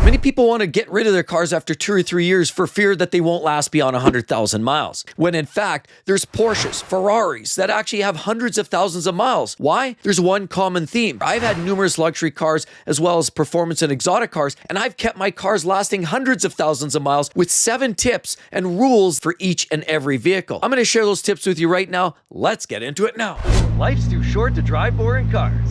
Many people want to get rid of their cars after 2 or 3 years for fear that they won't last beyond 100,000 miles. When in fact, there's Porsches, Ferraris that actually have hundreds of thousands of miles. Why? There's one common theme. I've had numerous luxury cars as well as performance and exotic cars, and I've kept my cars lasting hundreds of thousands of miles with 7 tips and rules for each and every vehicle. I'm going to share those tips with you right now. Let's get into it now. Life's too short to drive boring cars.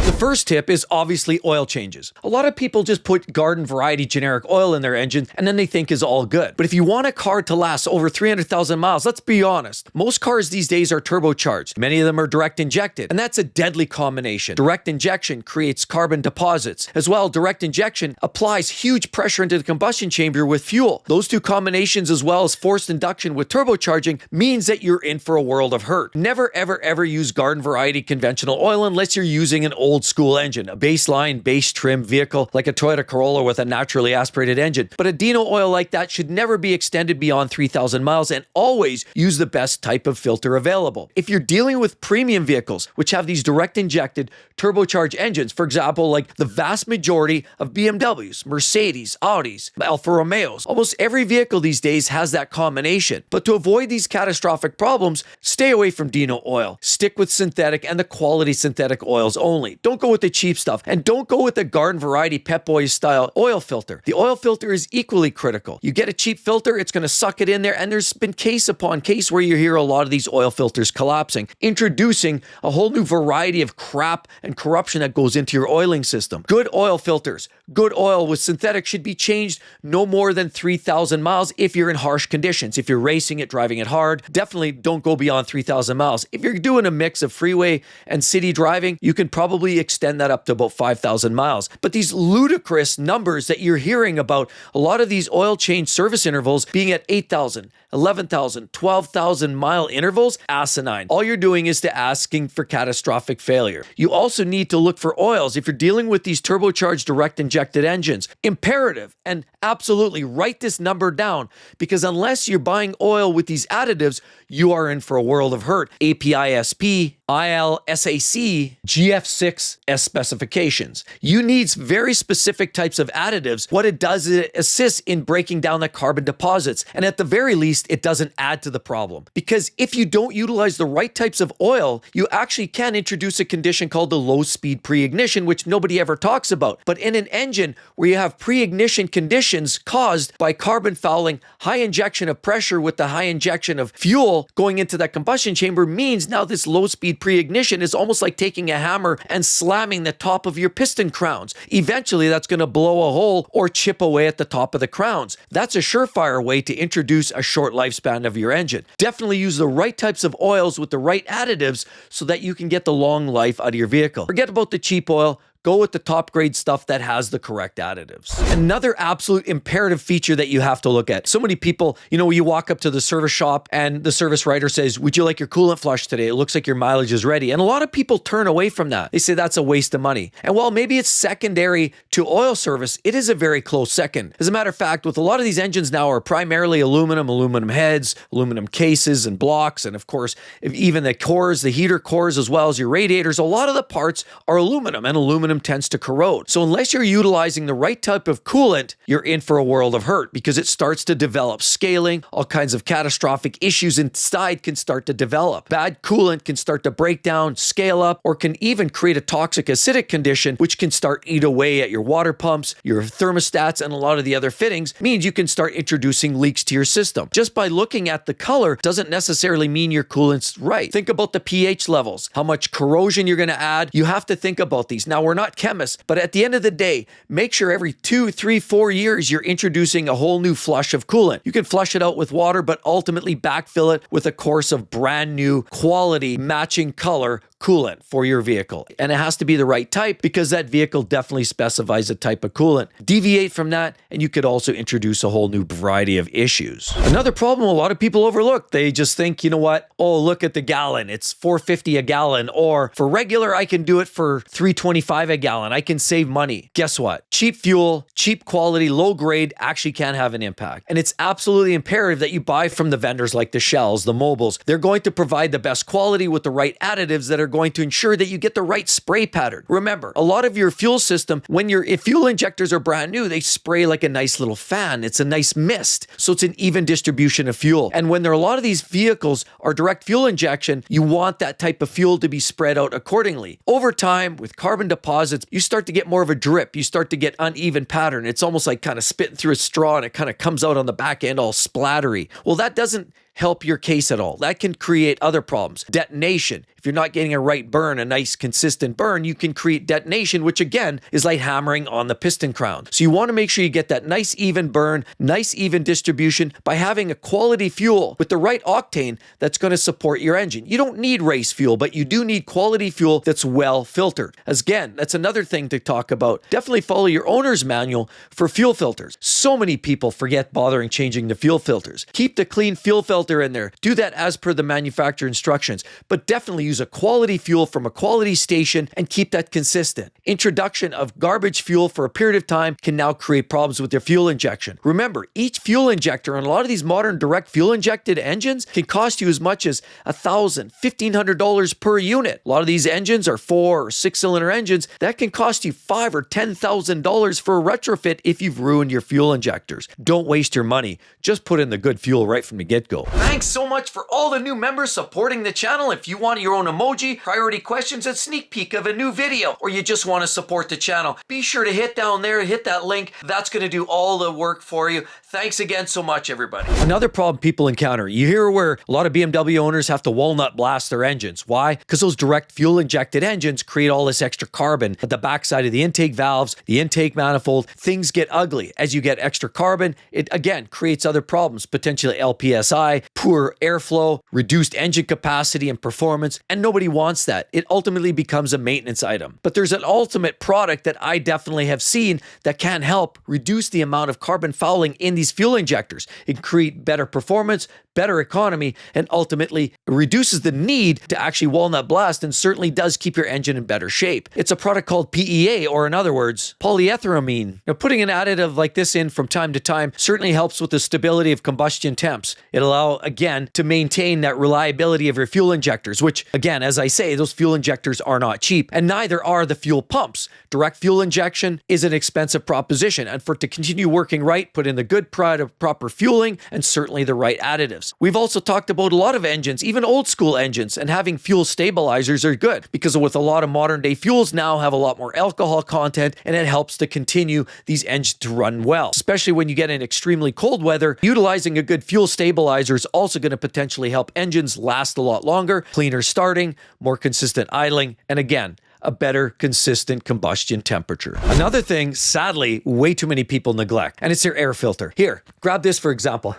The first tip is obviously oil changes. A lot of people just put garden variety generic oil in their engine and then they think is all good. But if you want a car to last over 300,000 miles, let's be honest. Most cars these days are turbocharged. Many of them are direct injected, and that's a deadly combination. Direct injection creates carbon deposits. As well, direct injection applies huge pressure into the combustion chamber with fuel. Those two combinations, as well as forced induction with turbocharging, means that you're in for a world of hurt. Never, ever, ever use garden variety conventional oil unless you're using an old school engine, a baseline, base trim vehicle like a Toyota Corolla with a naturally aspirated engine. But a Dino oil like that should never be extended beyond 3,000 miles, and always use the best type of filter available. If you're dealing with premium vehicles, which have these direct injected turbocharged engines, for example, like the vast majority of BMWs, Mercedes, Audis, Alfa Romeos, almost every vehicle these days has that combination. But to avoid these catastrophic problems, stay away from Dino oil. Stick with synthetic and the quality synthetic oils only. Don't go with the cheap stuff, and don't go with the garden variety Pep Boys style oil filter. The oil filter is equally critical. You get a cheap filter, it's going to suck it in there, and there's been case upon case where you hear a lot of these oil filters collapsing, introducing a whole new variety of crap and corruption that goes into your oiling system. Good oil filters, good oil with synthetic should be changed no more than 3,000 miles if you're in harsh conditions. If you're racing it, driving it hard, definitely don't go beyond 3,000 miles. If you're doing a mix of freeway and city driving, you can probably extend that up to about 5,000 miles. But these ludicrous numbers that you're hearing about, a lot of these oil change service intervals being at 8,000, 11,000, 12,000 mile intervals, asinine. All you're doing is to asking for catastrophic failure. You also need to look for oils if you're dealing with these turbocharged direct injected engines. Imperative, and absolutely write this number down, because unless you're buying oil with these additives, you are in for a world of hurt. APISP, ILSAC, GF6S specifications. You need very specific types of additives. What it does is it assists in breaking down the carbon deposits, and at the very least, it doesn't add to the problem. Because if you don't utilize the right types of oil, you actually can introduce a condition called the low-speed pre-ignition, which nobody ever talks about. But in an engine where you have pre-ignition conditions caused by carbon fouling, high injection of pressure with the high injection of fuel going into that combustion chamber means now this low-speed pre-ignition is almost like taking a hammer and slamming the top of your piston crowns. Eventually, that's going to blow a hole or chip away at the top of the crowns. That's a surefire way to introduce a short lifespan of your engine. Definitely use the right types of oils with the right additives so that you can get the long life out of your vehicle. Forget about the cheap oil. Go with the top grade stuff that has the correct additives. Another absolute imperative feature that you have to look at. So many people, you walk up to the service shop and the service writer says, "Would you like your coolant flush today? It looks like your mileage is ready." And a lot of people turn away from that. They say that's a waste of money. And while maybe it's secondary to oil service, it is a very close second. As a matter of fact, with a lot of these engines now are primarily aluminum heads, aluminum cases and blocks, and of course, even the cores, the heater cores, as well as your radiators, a lot of the parts are aluminum, and aluminum tends to corrode. So unless you're utilizing the right type of coolant, you're in for a world of hurt, because it starts to develop scaling. All kinds of catastrophic issues inside can start to develop. Bad coolant can start to break down, scale up, or can even create a toxic acidic condition, which can start eat away at your water pumps, your thermostats, and a lot of the other fittings. Means you can start introducing leaks to your system. Just by looking at the color doesn't necessarily mean your coolant's right. Think about the pH levels, how much corrosion you're going to add. You have to think about these. Now, we're not chemists, but at the end of the day, make sure every 2, 3, 4 years you're introducing a whole new flush of coolant. You can flush it out with water, but ultimately backfill it with a course of brand new quality matching color coolant for your vehicle. And it has to be the right type, because that vehicle definitely specifies a type of coolant. Deviate from that, and you could also introduce a whole new variety of issues. Another problem a lot of people overlook, they just think, you know what? Oh, look at the gallon. It's $4.50 a gallon. Or for regular, I can do it for $3.25 a gallon. I can save money. Guess what? Cheap fuel, cheap quality, low grade actually can have an impact. And it's absolutely imperative that you buy from the vendors like the Shells, the Mobiles. They're going to provide the best quality with the right additives that are going to ensure that you get the right spray pattern. Remember, a lot of your fuel system, if fuel injectors are brand new, they spray like a nice little fan. It's a nice mist. So it's an even distribution of fuel. And when there are a lot of these vehicles are direct fuel injection, you want that type of fuel to be spread out accordingly. Over time, with carbon deposits, you start to get more of a drip. You start to get uneven pattern. It's almost like kind of spitting through a straw and it kind of comes out on the back end all splattery. Well, that doesn't help your case at all. That can create other problems. Detonation. If you're not getting a right burn, a nice consistent burn, you can create detonation, which again is like hammering on the piston crown. So you want to make sure you get that nice even burn, nice even distribution by having a quality fuel with the right octane that's going to support your engine. You don't need race fuel, but you do need quality fuel that's well filtered. As again, that's another thing to talk about. Definitely follow your owner's manual for fuel filters. So many people forget bothering changing the fuel filters. Keep the clean fuel filter in there. Do that as per the manufacturer instructions, but definitely use a quality fuel from a quality station and keep that consistent. Introduction of garbage fuel for a period of time can now create problems with your fuel injection. Remember, each fuel injector on a lot of these modern direct fuel injected engines can cost you as much as $1,000, $1,500 per unit. A lot of these engines are 4 or 6 cylinder engines that can cost you $5,000 or $10,000 for a retrofit if you've ruined your fuel injectors. Don't waste your money. Just put in the good fuel right from the get-go. Thanks so much for all the new members supporting the channel. If you want your own emoji, priority questions, and sneak peek of a new video, or you just want to support the channel, be sure to hit down there, hit that link. That's going to do all the work for you. Thanks again so much, everybody. Another problem people encounter, you hear where a lot of BMW owners have to walnut blast their engines. Why? Because those direct fuel injected engines create all this extra carbon at the backside of the intake valves, the intake manifold. Things get ugly. As you get extra carbon, it again creates other problems, potentially LPSI, poor airflow, reduced engine capacity and performance, and nobody wants that. It ultimately becomes a maintenance item. But there's an ultimate product that I definitely have seen that can help reduce the amount of carbon fouling in these fuel injectors. It can create better performance, better economy, and ultimately reduces the need to actually walnut blast and certainly does keep your engine in better shape. It's a product called PEA, or in other words, polyethylamine. Now, putting an additive like this in from time to time certainly helps with the stability of combustion temps. It allows, again, to maintain that reliability of your fuel injectors, which, again, as I say, those fuel injectors are not cheap, and neither are the fuel pumps. Direct fuel injection is an expensive proposition, and for it to continue working right, put in the good proper fueling and certainly the right additives. We've also talked about a lot of engines, even old school engines, and having fuel stabilizers are good because with a lot of modern day fuels now have a lot more alcohol content, and it helps to continue these engines to run well. Especially when you get in extremely cold weather, utilizing a good fuel stabilizer is also going to potentially help engines last a lot longer, cleaner starting, more consistent idling, and again, a better consistent combustion temperature. Another thing, sadly, way too many people neglect, and it's their air filter. Here, grab this for example.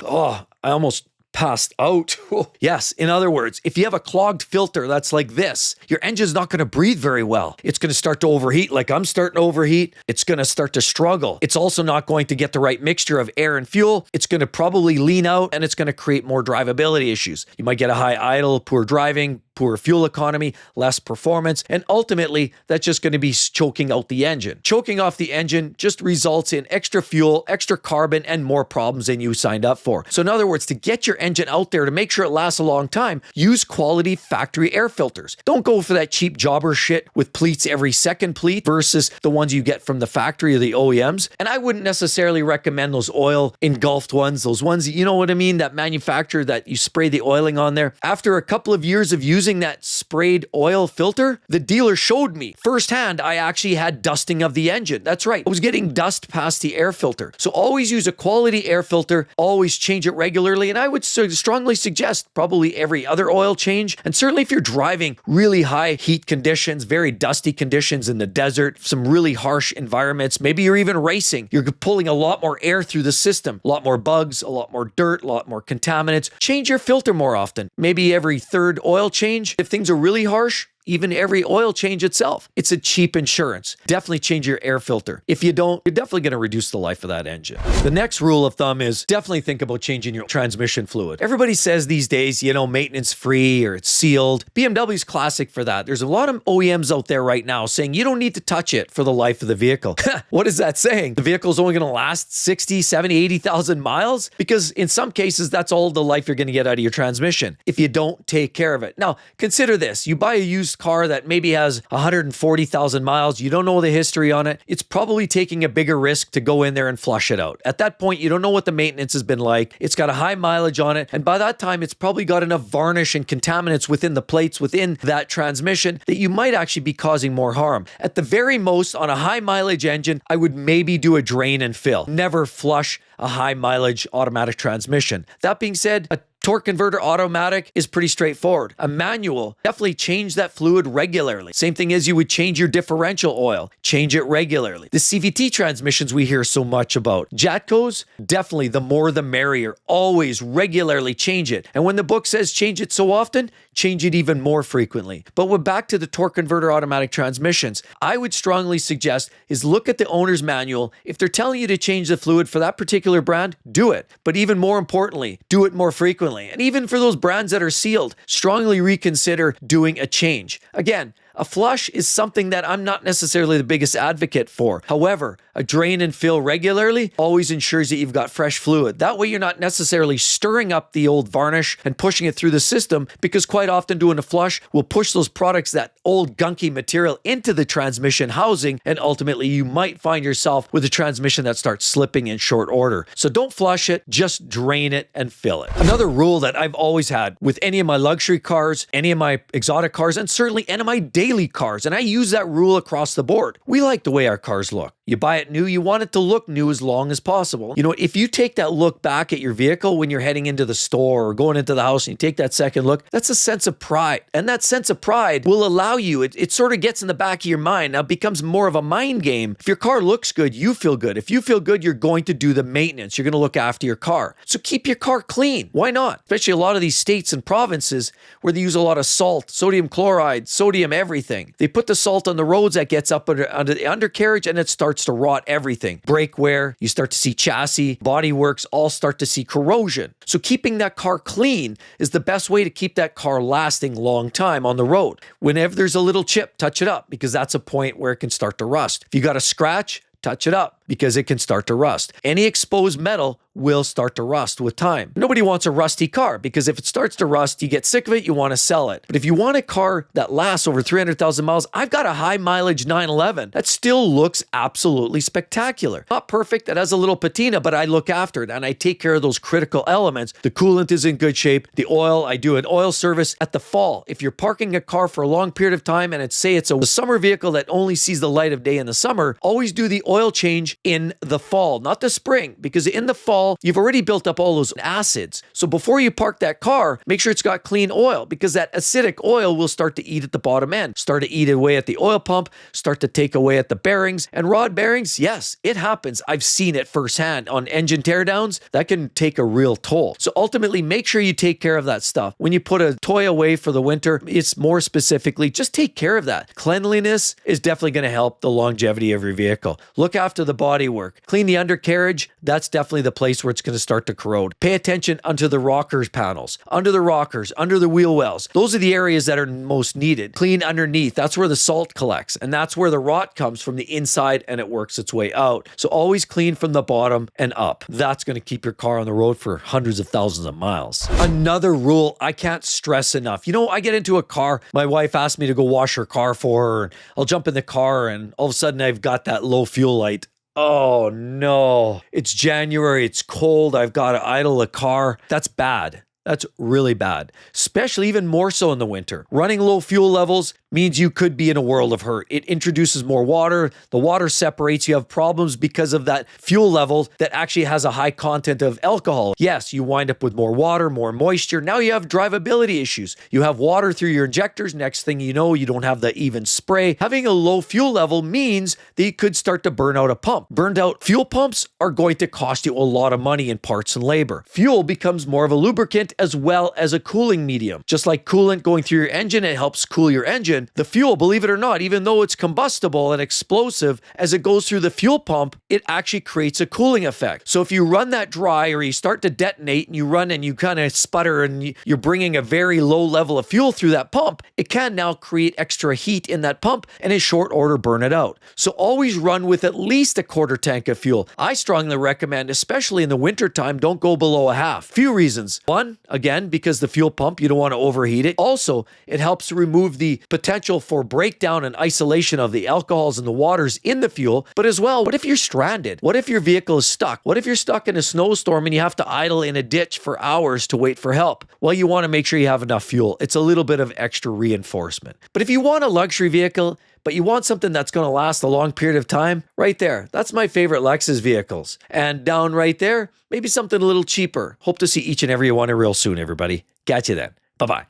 Oh, I almost passed out. Yes, in other words, if you have a clogged filter that's like this, your engine's not going to breathe very well. It's going to start to overheat like I'm starting to overheat. It's going to start to struggle. It's also not going to get the right mixture of air and fuel. It's going to probably lean out, and it's going to create more drivability issues. You might get a high idle, poor driving, poor fuel economy, less performance, and ultimately that's just going to be choking out the engine. Choking off the engine just results in extra fuel, extra carbon, and more problems than you signed up for. So in other words, to get your engine out there to make sure it lasts a long time, use quality factory air filters. Don't go for that cheap jobber shit with pleats every second pleat versus the ones you get from the factory or the OEMs. And I wouldn't necessarily recommend those oil engulfed ones, those ones, you know what I mean, that manufacturer that you spray the oiling on there. After a couple of years of using that sprayed oil filter, the dealer showed me firsthand I actually had dusting of the engine. That's right. I was getting dust past the air filter. So always use a quality air filter, always change it regularly, and I would strongly suggest probably every other oil change. And certainly if you're driving really high heat conditions, very dusty conditions in the desert, some really harsh environments, maybe you're even racing, you're pulling a lot more air through the system, a lot more bugs, a lot more dirt, a lot more contaminants. Change your filter more often. Maybe every third oil change. If things are really harsh, even every oil change itself. It's a cheap insurance. Definitely change your air filter. If you don't, you're definitely going to reduce the life of that engine. The next rule of thumb is definitely think about changing your transmission fluid. Everybody says these days, maintenance free or it's sealed. BMW's classic for that. There's a lot of OEMs out there right now saying you don't need to touch it for the life of the vehicle. What is that saying? The vehicle's only going to last 60, 70, 80,000 miles? Because in some cases, that's all the life you're going to get out of your transmission if you don't take care of it. Now, consider this. You buy a used car that maybe has 140,000 miles. You don't know the history on it. It's probably taking a bigger risk to go in there and flush it out. At that point, you don't know what the maintenance has been like. It's got a high mileage on it. And by that time, it's probably got enough varnish and contaminants within the plates within that transmission that you might actually be causing more harm. At the very most, on a high mileage engine, I would maybe do a drain and fill. Never flush a high mileage automatic transmission. That being said, a torque converter automatic is pretty straightforward. A manual, definitely change that fluid regularly. Same thing as you would change your differential oil. Change it regularly. The CVT transmissions we hear so much about. Jatcos, definitely the more the merrier. Always regularly change it. And when the book says change it so often, change it even more frequently. But we're back to the torque converter automatic transmissions. I would strongly suggest is look at the owner's manual. If they're telling you to change the fluid for that particular brand, do it. But even more importantly, do it more frequently. And even for those brands that are sealed, strongly reconsider doing a change. Again, a flush is something that I'm not necessarily the biggest advocate for. However, a drain and fill regularly always ensures that you've got fresh fluid. That way you're not necessarily stirring up the old varnish and pushing it through the system, because quite often doing a flush will push those products, that old gunky material, into the transmission housing, and ultimately you might find yourself with a transmission that starts slipping in short order. So don't flush it, just drain it and fill it. Another rule that I've always had with any of my luxury cars, any of my exotic cars, and certainly any of my daily cars, and I use that rule across the board. We like the way our cars look. You buy it new, you want it to look new as long as possible. If you take that look back at your vehicle when you're heading into the store or going into the house and you take that second look, that's a sense of pride. And that sense of pride will allow you, it sort of gets in the back of your mind. Now it becomes more of a mind game. If your car looks good, you feel good. If you feel good, you're going to do the maintenance. You're going to look after your car. So keep your car clean. Why not? Especially a lot of these states and provinces where they use a lot of salt, sodium chloride, sodium everything. They put the salt on the roads that gets up under the undercarriage and it starts to rot everything. Brake wear, you start to see chassis, bodyworks, all start to see corrosion. So keeping that car clean is the best way to keep that car lasting long time on the road. Whenever there's a little chip, touch it up, because that's a point where it can start to rust. If you got a scratch, touch it up, because it can start to rust. Any exposed metal will start to rust with time. Nobody wants a rusty car, because if it starts to rust, you get sick of it, you want to sell it. But if you want a car that lasts over 300,000 miles, I've got a high mileage 911 that still looks absolutely spectacular. Not perfect, it has a little patina, but I look after it and I take care of those critical elements. The coolant is in good shape. The oil, I do an oil service at the fall. If you're parking a car for a long period of time and it's a summer vehicle that only sees the light of day in the summer, always do the oil change in the fall, not the spring, because in the fall, you've already built up all those acids. So before you park that car, make sure it's got clean oil, because that acidic oil will start to eat at the bottom end, start to eat away at the oil pump, start to take away at the bearings and rod bearings. Yes, it happens. I've seen it firsthand on engine teardowns. That can take a real toll. So ultimately, make sure you take care of that stuff. When you put a toy away for the winter, it's more specifically, just take care of that. Cleanliness is definitely going to help the longevity of your vehicle. Look after the bodywork. Clean the undercarriage. That's definitely the place where it's going to start to corrode. Pay attention under the rockers panels, under the rockers, under the wheel wells. Those are the areas that are most needed. Clean underneath. That's where the salt collects, and that's where the rot comes from the inside and it works its way out. So always clean from the bottom and up. That's going to keep your car on the road for hundreds of thousands of miles. Another rule I can't stress enough. I get into a car, my wife asked me to go wash her car for her, and I'll jump in the car and all of a sudden I've got that low fuel light. Oh no, it's January, it's cold, I've got to idle a car. That's bad. That's really bad, especially even more so in the winter. Running low fuel levels means you could be in a world of hurt. It introduces more water. The water separates. You have problems because of that fuel level that actually has a high content of alcohol. Yes, you wind up with more water, more moisture. Now you have drivability issues. You have water through your injectors. Next thing you know, you don't have the even spray. Having a low fuel level means that you could start to burn out a pump. Burned out fuel pumps are going to cost you a lot of money in parts and labor. Fuel becomes more of a lubricant as well as a cooling medium. Just like coolant going through your engine, it helps cool your engine. engine, the fuel, believe it or not, even though it's combustible and explosive, as it goes through the fuel pump, it actually creates a cooling effect. So if you run that dry or you start to detonate and you run and you kind of sputter and you're bringing a very low level of fuel through that pump, it can now create extra heat in that pump and in short order burn it out. So always run with at least a quarter tank of fuel. I strongly recommend, especially in the winter time, don't go below a half. Few reasons. One, again, because the fuel pump, you don't want to overheat it. Also, it helps to remove the potential for breakdown and isolation of the alcohols and the waters in the fuel. But as well, what if you're stranded? What if your vehicle is stuck? What if you're stuck in a snowstorm and you have to idle in a ditch for hours to wait for help? Well, you want to make sure you have enough fuel. It's a little bit of extra reinforcement. But if you want a luxury vehicle, but you want something that's going to last a long period of time, right there. That's my favorite Lexus vehicles. And down right there, maybe something a little cheaper. Hope to see each and every one real soon, everybody. Catch you then. Bye-bye.